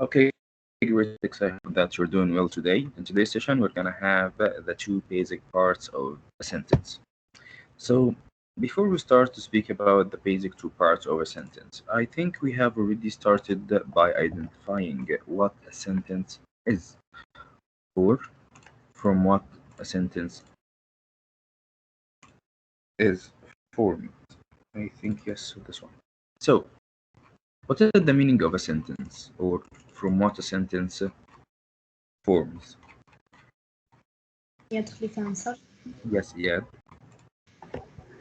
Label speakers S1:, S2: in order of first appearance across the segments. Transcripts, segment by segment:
S1: Okay, great. Excited that you're doing well today. In today's session, we're gonna have the two basic parts of a sentence. So, before we start to speak about the basic two parts of a sentence, I think we have already started by identifying what a sentence is, or from what a sentence is formed. I think yes, so this one. So, what is the meaning of a sentence, or from what a sentence forms?
S2: يدخل في answer.
S1: Yes, yeah.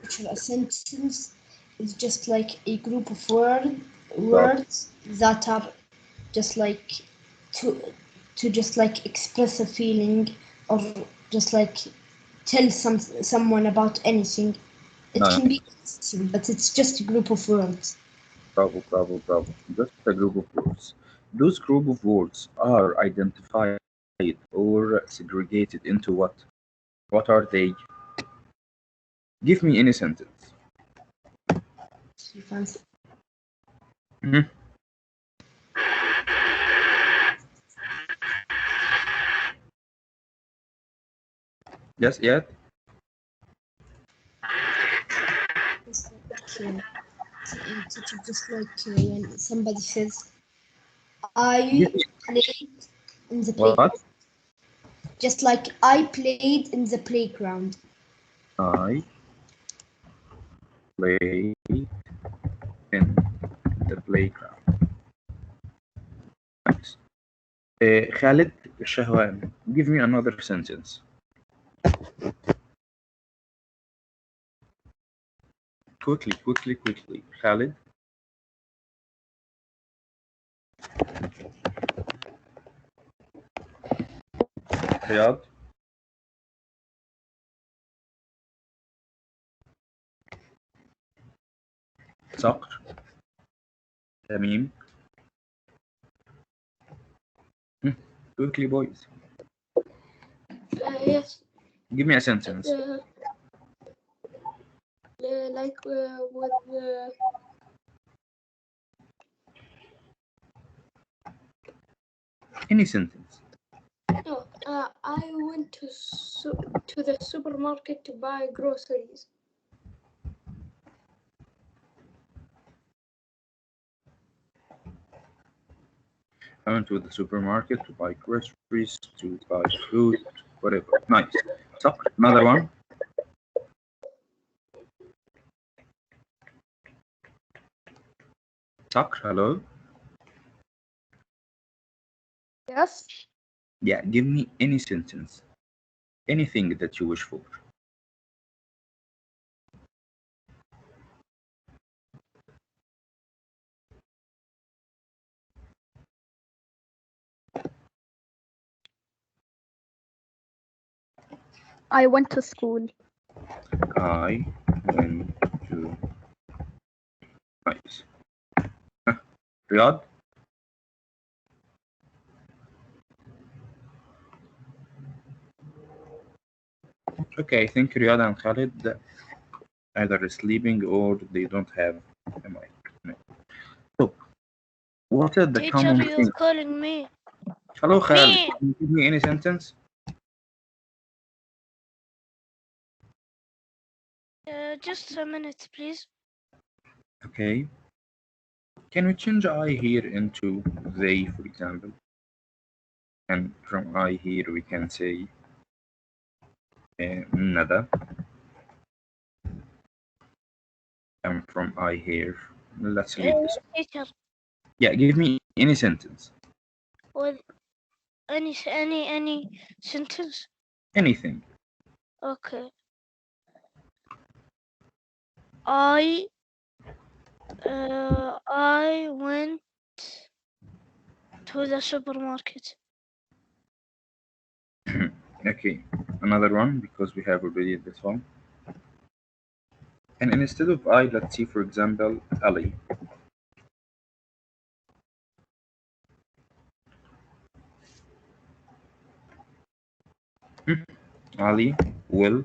S2: Actually, a sentence is just like a group of
S1: Bravo.
S2: words that are just like to just like express a feeling or just like tell someone about anything. It
S1: Nice.
S2: can be anything, but it's just a group of words.
S1: Bravo, bravo, bravo. Just a group of words. Those group of words are identified or segregated into what? What are they? Give me any sentence.
S2: You fancy?
S1: Mhm. Yes, yeah.
S2: It's just like when somebody says, I
S1: Give me
S2: played in the
S1: what?
S2: playground. Just like I played in the playground.
S1: I play in the playground. Nice. Khalid Shahwan. Give me another sentence. Quickly, quickly, quickly. Khalid. Riyad. صقر. Tamim. Hmm. Quickly, boys.
S3: Yes,
S1: Give me a sentence.
S3: like with
S1: Any sentence.
S3: no, I went to the supermarket to buy groceries.
S1: I went to the supermarket to buy groceries, to buy food, whatever. Nice. صقر. Another one. صقر. Hello.
S3: Yes.
S1: Yeah, give me any sentence. Anything that you wish for.
S4: I went to school.
S1: I went to. Nice. Riyadh. Okay, I think Riyadh and Khalid either sleeping or they don't have a mic. No. So, what are the
S5: Teacher,
S1: common
S5: you're
S1: things?
S5: calling me.
S1: Hello, Khalid.
S5: Me.
S1: Can you give me any sentence?
S5: Just a minute, please.
S1: Okay. Can we change I here into they, for example? And from I here we can say nada. And from I here, let's leave this.
S5: Teacher,
S1: Yeah, give me any sentence.
S5: with any sentence.
S1: Anything.
S5: Okay. I went to the supermarket.
S1: Okay, another one because we have already this one. And instead of I, let's see, for example, Ali. Ali will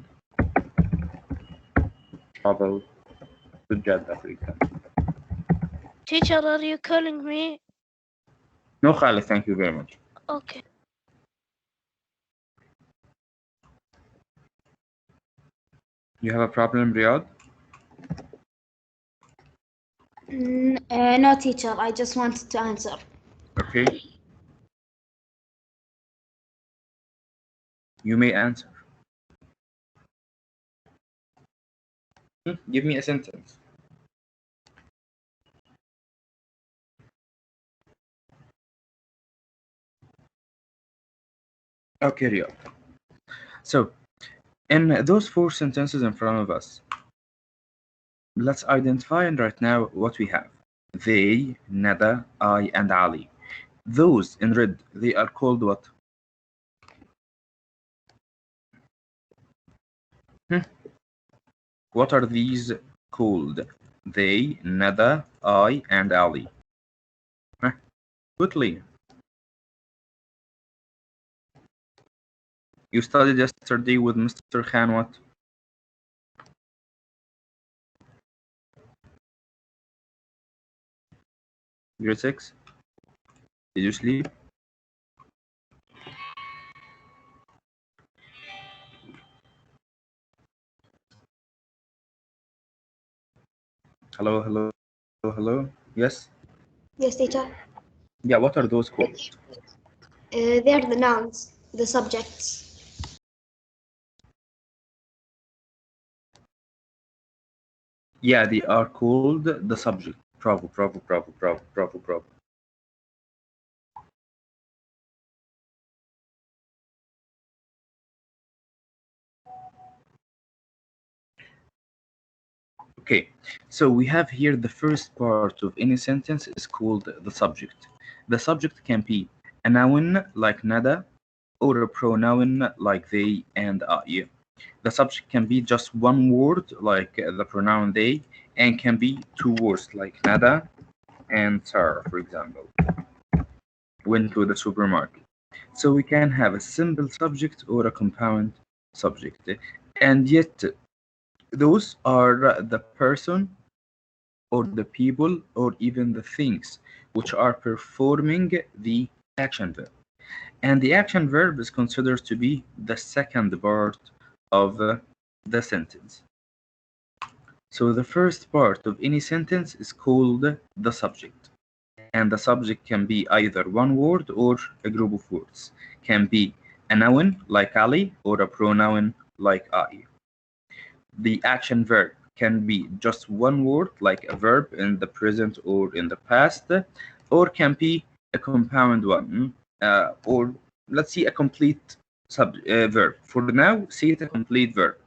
S1: travel to Jeddah, for example.
S5: Teacher, are you calling me?
S1: No, Khalid, thank you very much.
S5: Okay.
S1: You have a problem, Riyadh?
S2: No, teacher. I just wanted to answer.
S1: Okay. You may answer. Give me a sentence. Okay, Riyadh. So, in those four sentences in front of us, let's identify right now what we have. They, Nada, I, and Ali. Those in red, they are called what? What are these called? They, Nada, I, and Ali. Quickly. You studied yesterday with Mr. Khan what? Grade 6? Did you sleep? Hello, hello, hello. Yes?
S3: Yes, teacher.
S1: Yeah, what are those called?
S3: They are the nouns, the subjects.
S1: Yeah, they are called the subject. Bravo, bravo, bravo, bravo, bravo, bravo. Okay, so we have here the first part of any sentence is called the subject. The subject can be a noun like nada or a pronoun like they and I. The subject can be just one word like the pronoun they and can be two words like nada and Sarah, for example. Went to the supermarket. So we can have a simple subject or a compound subject. And yet those are the person or the people or even the things which are performing the action verb. And the action verb is considered to be the second part of the sentence. So the first part of any sentence is called the subject. And the subject can be either one word or a group of words. Can be a noun like Ali or a pronoun like I. The action verb can be just one word like a verb in the present or in the past, or can be a compound one, or let's see a complete verb. For now, see it a complete verb.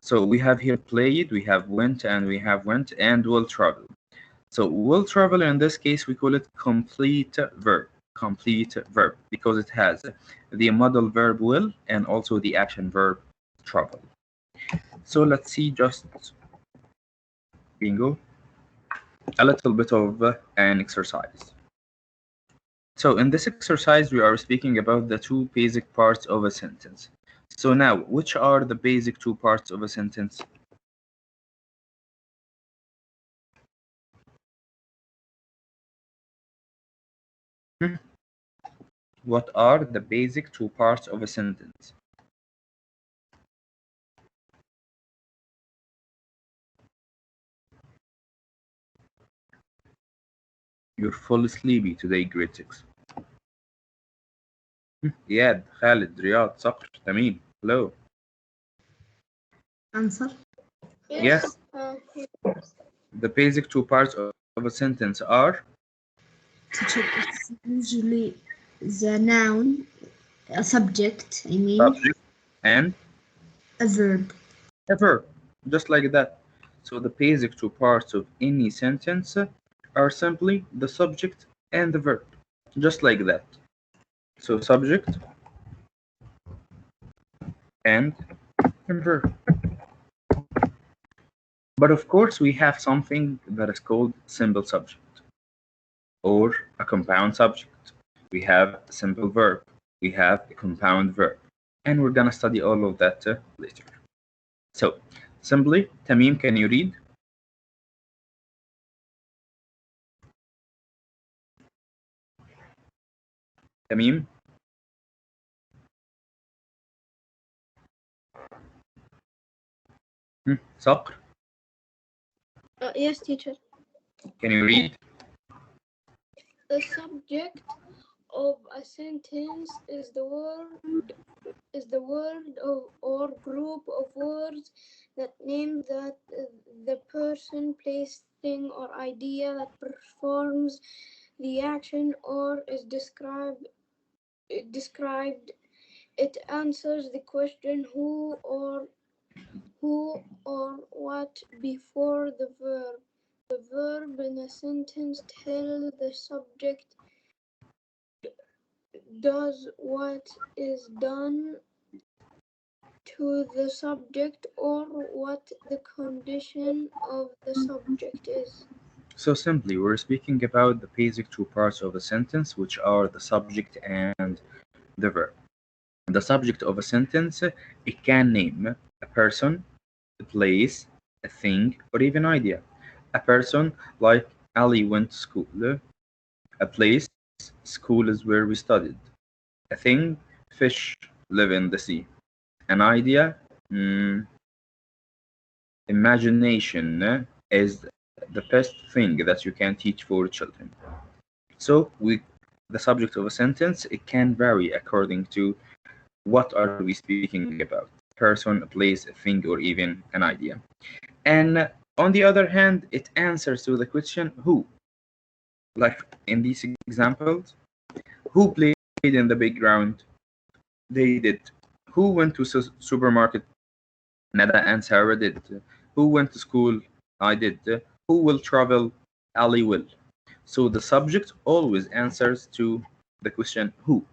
S1: So we have here played, we have went, and we have went, and will travel. So will travel in this case we call it complete verb because it has the modal verb will and also the action verb travel. So let's see just bingo a little bit of an exercise. So in this exercise we are speaking about the two basic parts of a sentence. So now which are the basic two parts of a sentence? What are the basic two parts of a sentence? You're full sleepy today, grade 6. Iyad, Khalid, Riyad, Saqr, Tamim. Hello.
S2: Answer.
S1: Yes, the basic two parts of a sentence are
S2: Teacher, it's usually the noun, a subject, I mean,
S1: subject and
S2: a verb.
S1: a verb, just like that. So the basic two parts of any sentence are simply the subject and the verb, just like that. So subject and verb. But of course, we have something that is called simple subject or a compound subject. We have a simple verb. We have a compound verb. And we're gonna study all of that later. So, simply, Tamim, can you read? تميم. صقر.
S3: Yes, teacher.
S1: Can you read?
S3: The subject of a sentence is the word or group of words that name that the person, place, thing, or idea that performs the action or is described. It answers the question who or what before the verb. The verb in a sentence tells the subject does what is done to the subject or what the condition of the subject is.
S1: So simply, we're speaking about the basic two parts of a sentence, which are the subject and the verb. The subject of a sentence, it can name a person, a place, a thing, or even idea. A person, like Ali went to school. A place, school is where we studied. A thing, fish live in the sea. An idea, mm, imagination is the best thing that you can teach for children. So the subject of a sentence, it can vary according to what are we speaking about: person, a place, a thing, or even an idea. And on the other hand, it answers to the question who. Like in these examples, who played in the background? They did. Who went to supermarket? Nada and Sarah did. Who went to school? I did. Who will travel? Ali will. So the subject always answers to the question who.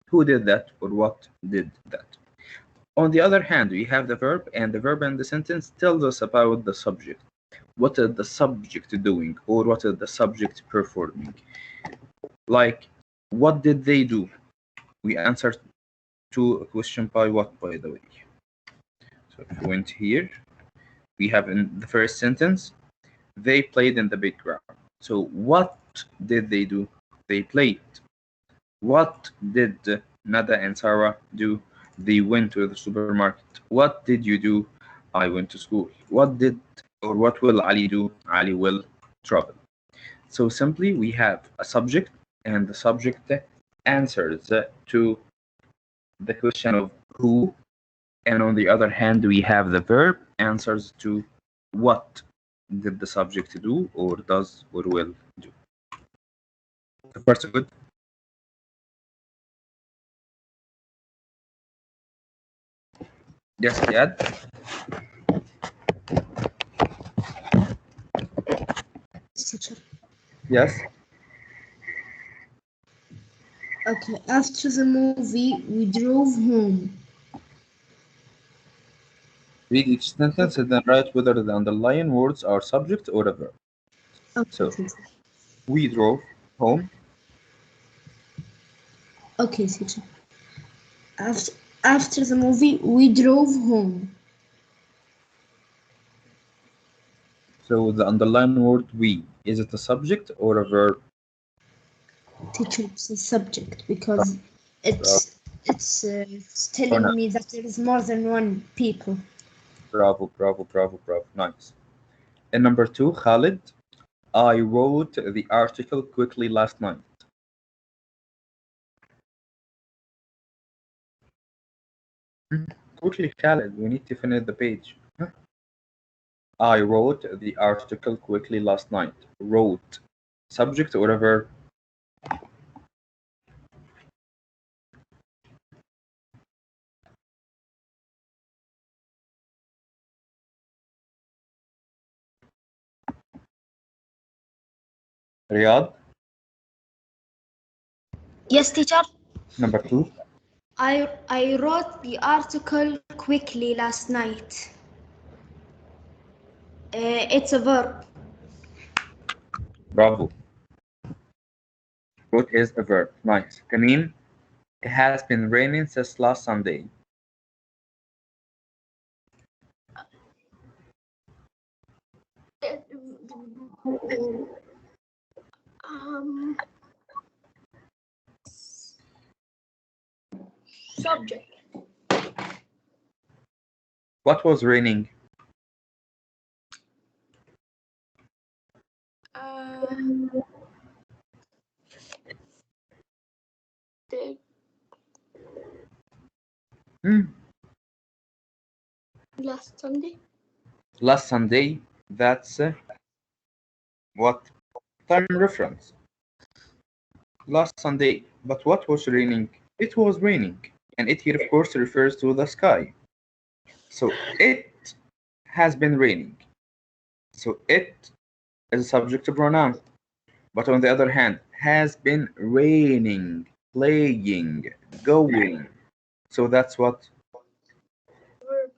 S1: Who did that or what did that? On the other hand, we have the verb, and the verb in the sentence tells us about the subject. What is the subject doing, or what is the subject performing? Like, what did they do? We answer to a question by what, by the way. So if we went here, we have in the first sentence, they played in the background. So what did they do? They played. What did Nada and Sarah do? They went to the supermarket. What did you do? I went to school. What did or what will Ali do? Ali will travel. So simply we have a subject, and the subject answers to the question of who, and on the other hand we have the verb answers to what did the subject do or does or will do. So far so good. Yes, Ziad?
S2: Teacher.
S1: Yes.
S2: Okay, after the movie, we drove home.
S1: Read each sentence and then write whether the underlying words are subject or a verb.
S2: Okay,
S1: So,
S2: teacher.
S1: we drove home.
S2: Okay, teacher. After the movie, we drove home.
S1: So, the underlying word we, is it a subject or a verb?
S2: Teacher, it's a subject because
S1: Bravo,
S2: it's
S1: or not?
S2: telling me that there is more than one people.
S1: Bravo, bravo, bravo, bravo. Nice. And number two, Khalid, I wrote the article quickly last night. Quickly, Khalid, we need to finish the page. I wrote the article quickly last night. Wrote. Subject or a verb? Riyadh.
S4: Yes, teacher.
S1: Number two.
S4: I wrote the article quickly last night. It's a verb.
S1: Bravo. Wrote is a verb. Nice. Tamim. It has been raining since last Sunday.
S3: Um, Subject.
S1: What was raining?
S3: The
S1: Hmm.
S3: last Sunday.
S1: Last Sunday. That's what time reference? Last Sunday. But what was raining? It was raining. And it here, of course, refers to the sky. So it has been raining. So it is a subject pronoun. But on the other hand, has been raining, playing, going. So that's what?
S3: Verb.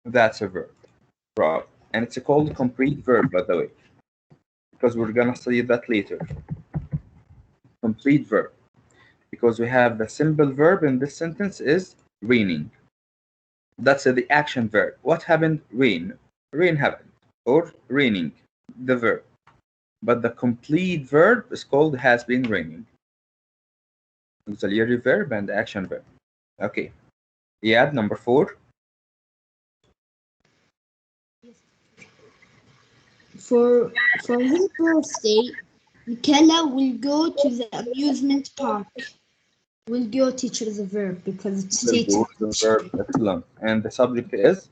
S1: That's a verb. Right. And it's called complete verb, by the way, because we're gonna study that later. Complete verb. Because we have the simple verb in this sentence is raining. That's the action verb. What happened? Rain. Rain happened. Or raining, the verb. But the complete verb is called has been raining. Auxiliary verb and action verb. Okay. Yeah, number 4.
S2: For his birthday, Michaela will go to the amusement park. Will go teacher the verb because it's
S1: Will go
S2: stated.
S1: to the verb. Excellent. And the subject is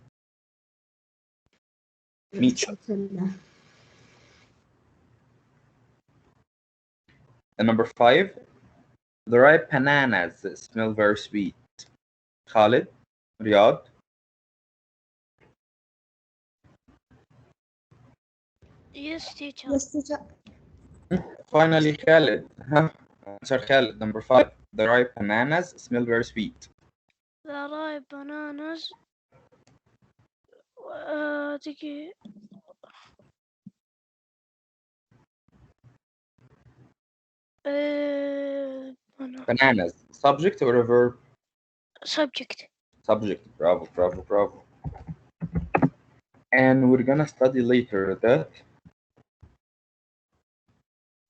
S1: meet.
S2: Michaela.
S1: And number 5. The ripe bananas smell very sweet. Khalid, Riyadh.
S5: Yes, teacher.
S2: Yes, teacher.
S1: Finally, Khalid. Huh? Answer Khalid. Number 5. The ripe bananas smell very sweet.
S5: The ripe bananas. دقيقة.
S1: Bananas. Subject or a verb?
S5: Subject.
S1: Subject. Bravo, bravo, bravo. And we're gonna study later that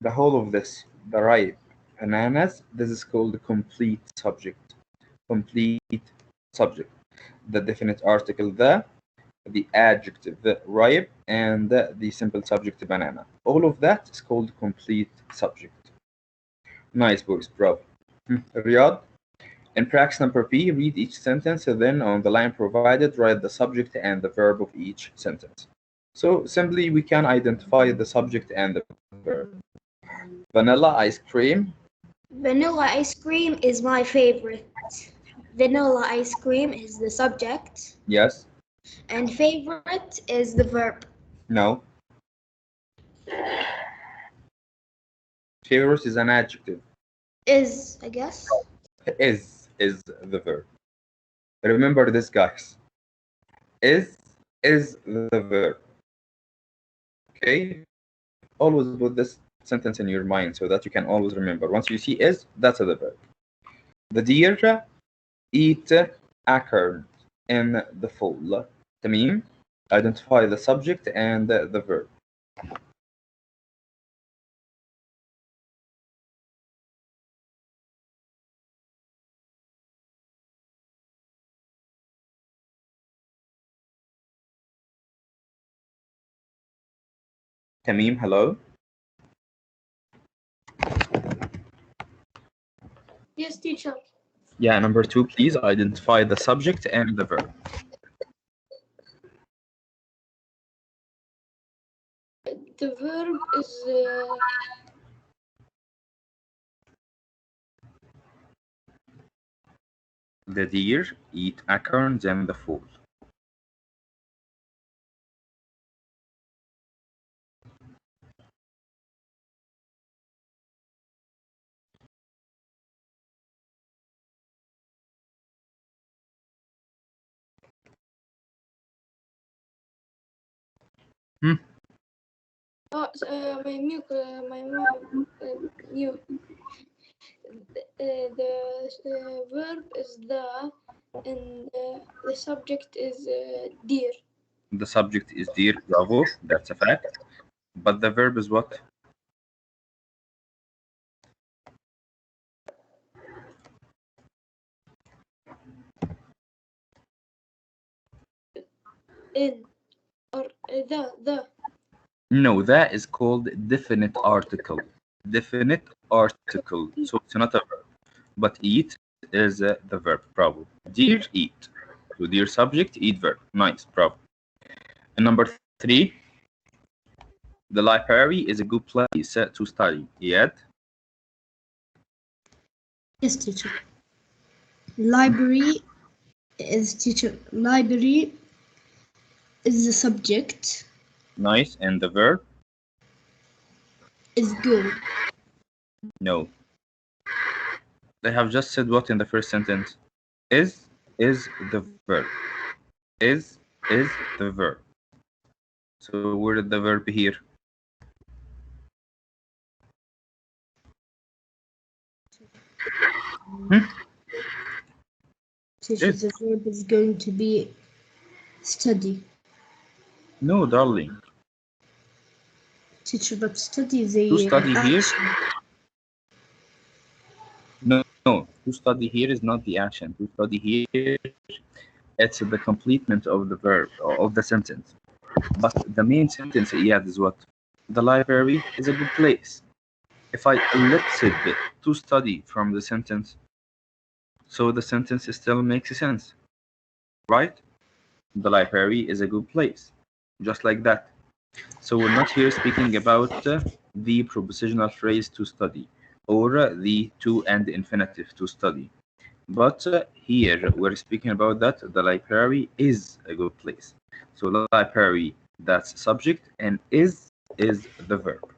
S1: the whole of this, the ripe bananas, this is called the complete subject. Complete subject. The definite article the adjective the ripe, and the simple subject banana. All of that is called complete subject. Nice, boys, bravo. Riyadh. In practice number B, read each sentence and then on the line provided, write the subject and the verb of each sentence. So simply we can identify the subject and the verb. Vanilla ice cream.
S4: Vanilla ice cream is my favorite. Vanilla ice cream is the subject,
S1: Yes.
S4: and favorite is the verb.
S1: No. Favorite is an adjective.
S4: Is, I guess.
S1: Is the verb. Remember this, guys. Is the verb. Okay? Always put this sentence in your mind so that you can always remember. Once you see is, that's the verb. The deer eat acorn in the fall. Tamim, identify the subject and the verb. Tamim, hello?
S3: Yes, teacher.
S1: Yeah, number 2, please identify the subject and the verb.
S3: The verb is
S1: The deer eat acorns in the fall.
S3: my mute. Mute. The verb is the, and the subject is deer.
S1: The subject is deer, bravo, that's a fact. But the verb is what?
S3: in, or the.
S1: No, that is called definite article. Definite article. So it's not a verb. But eat is the verb. Bravo. Deer, eat. So deer subject, eat verb. Nice. Bravo. And number 3, the library is a good place to study. Yet,
S2: Yes, teacher. Library Library is the subject.
S1: nice. And the verb?
S2: Is go.
S1: No. They have just said what in the first sentence? Is the verb. Is the verb. So where is the verb here?
S2: Teacher,
S1: Is.
S2: the verb is going to be study.
S1: No, darling.
S2: Teacher, but study is
S1: To
S2: the
S1: study here?
S2: action.
S1: No. To study here is not the action. To study here, it's the completement of the verb, of the sentence. But the main sentence here is what? The library is a good place. If I ellipse it to study from the sentence, so the sentence still makes sense, right? The library is a good place, just like that. So we're not here speaking about the prepositional phrase to study or the to and infinitive to study. But here we're speaking about that the library is a good place. So the library, that's subject, and is the verb.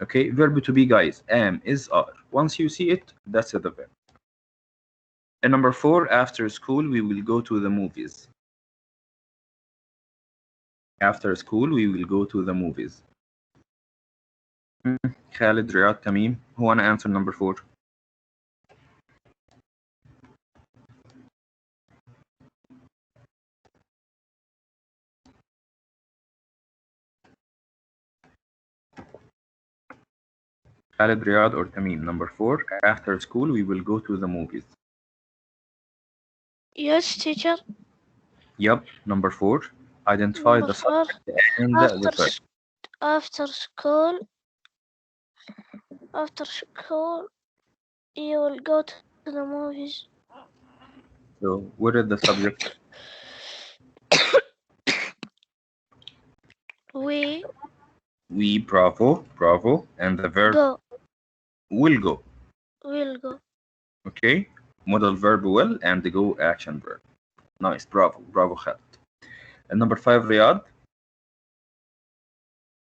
S1: Okay, verb to be, guys. Am, is, are. Once you see it, that's the verb. And number 4, after school we will go to the movies. After school we will go to the movies. Khalid, Riyad, Tamim, who wanna answer number 4? Khalid, Riyad, or Tamim. Number 4, after school we will go to the movies.
S5: Yes, teacher.
S1: Yup, number 4, identify
S5: Number
S1: the
S5: 4.
S1: subject and the verb.
S5: After school, you will go to the movies.
S1: So what is the subject?
S5: We
S1: Bravo, and the verb
S5: go.
S1: will go.
S5: Will go.
S1: Okay, modal verb will and the go action verb. Nice, bravo, Khalid. And number 5, Riyad.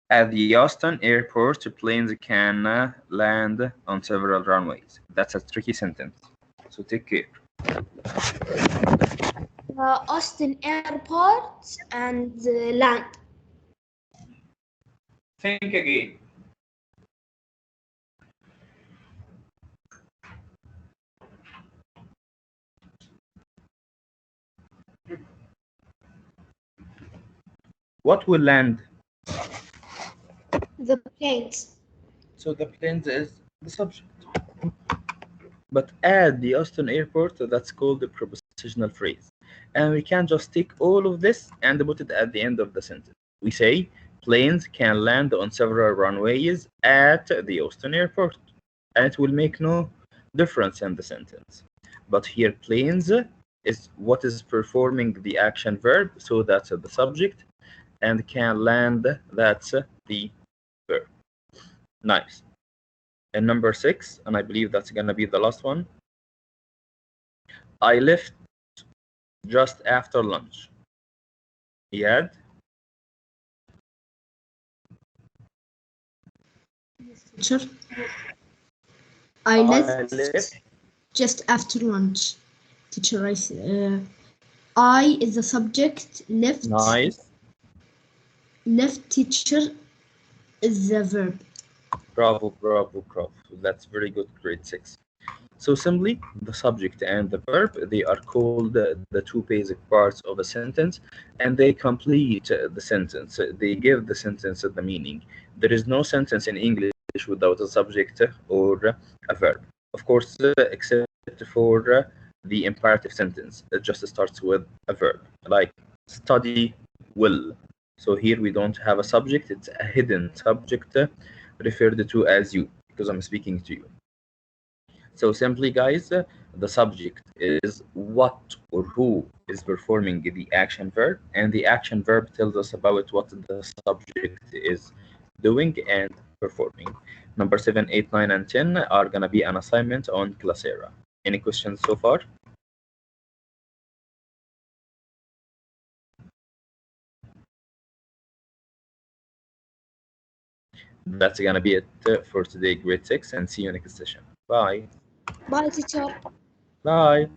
S1: At the Austin airport, planes can land on several runways. That's a tricky sentence, so take care.
S4: Austin Airport and land.
S1: Think again. What will land?
S4: The planes.
S1: So the planes is the subject. But at the Austin airport, that's called the prepositional phrase. And we can just take all of this and put it at the end of the sentence. We say, planes can land on several runways at the Austin airport. And it will make no difference in the sentence. But here, planes is what is performing the action verb, so that's the subject. And can land, that's the verb. Nice. And number 6, and I believe that's gonna be the last one. I left just after lunch. Iyad?
S2: Teacher, I left just after lunch. Teacher, I is the subject. Left.
S1: Nice.
S2: Left, teacher, is the verb.
S1: Bravo. That's very good, grade 6. So simply, the subject and the verb, they are called the 2 basic parts of a sentence, and they complete the sentence. They give the sentence the meaning. There is no sentence in English without a subject or a verb. Of course, except for the imperative sentence. It just starts with a verb, like study, will. So here we don't have a subject, it's a hidden subject referred to as you because I'm speaking to you. So simply, guys, the subject is what or who is performing the action verb, and the action verb tells us about what the subject is doing and performing. Number 7, 8, 9, and 10 are going to be an assignment on Classera. Any questions so far? That's going to be it for today, grade 6, and see you next session. Bye.
S4: Bye, teacher.
S1: Bye.